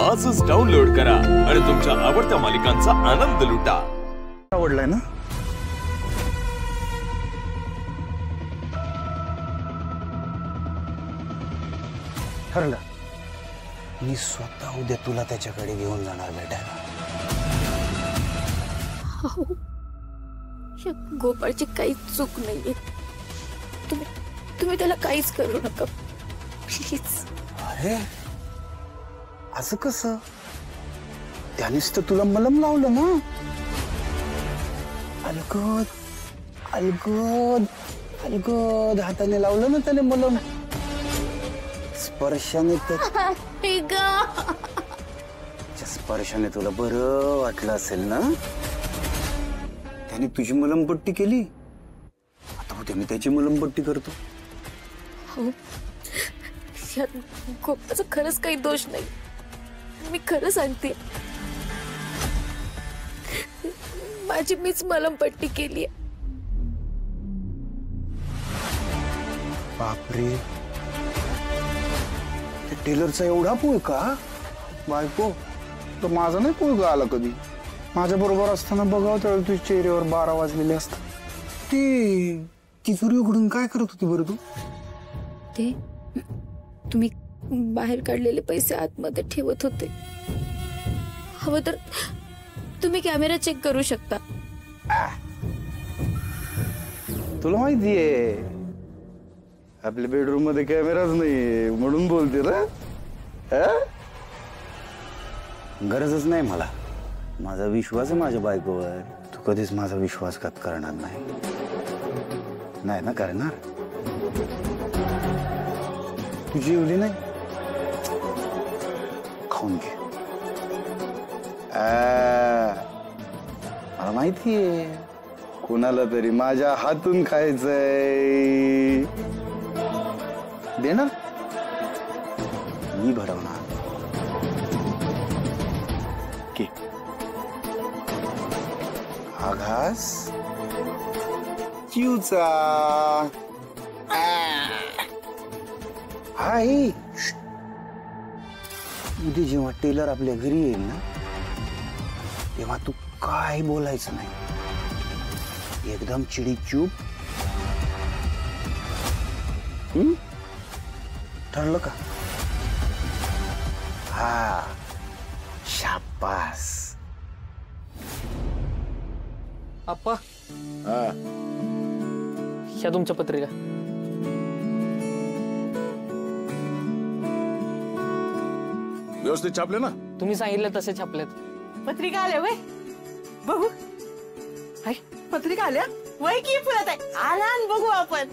आजच डाउनलोड करा आणि तुमच्या आवडत्या मालिकांचा आनंद लुटा। आवडलाय ना? ठरलं, मी स्वतः उद्या तुला त्याच्याकडे घेऊन जाणार भेटायला। गोपाळची काहीच चूक नाहीये। तुम्ही त्याला काहीच करू नका प्लीज। अरे असं कसं? त्यानेच तर तुला मलम लावलं ना? अलगद अलगद अलगद हाताने लावलं ना त्याने मलम। स्पर्शाने स्पर्शाने तुला बरं वाटलं असेल ना? त्याने तुझी मलमपट्टी केली, आता उद्या मी त्याची मलमपट्टी करतो। हो, यात गोपाळचा खरंच काही दोष नाही, मी खरं सांगते। माझी मीच मलमपट्टी केली। बापरे, टेलरचा एवढा पोळ का? बायको, तो माझा नाही पोळ आला कधी। माझ्या बरोबर असताना बघाव तर तुझ्या चेहऱ्यावर 12 वाजलेले असतात। ती तिजोरी उघडून काय करत होती बरं तू? ते तुम्ही बाहेर काढलेले पैसे आतमध्ये ठेवत होते। हवं तर तुम्ही कॅमेरा चेक करू शकता। तुला माहितीये आपल्या बेडरूम मध्ये कॅमेराच नाही म्हणून बोलते ना? गरजच नाही मला, माझा विश्वास आहे माझ्या बायकोवर। तू कधीच माझा विश्वासघात करणार नाही, नाही ना करणार? तू जेवली नाही? खाऊन घे। मला माहितीये कोणाला तरी माझ्या हातून खायचंय। देणार मी भरवणार। हा घास चिवचा। हाय, उद्या जेव्हा टेलर आपल्या घरी येईल ना, तेव्हा तू काय बोलायचं नाही, एकदम चिडीचूप। ठरलं का? हा, शाबास। अप्पा, ह्या तुमच्या पत्रिका। व्यवस्थित छापले ना? तुम्ही सांगितलं तसे छापलेत। पत्रिका आल्या वय बघू। हाय, पत्रिका आल्या वय की फुलत आहे, आला आणि बघू आपण।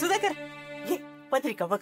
सुधाकर घे पत्रिका बघ।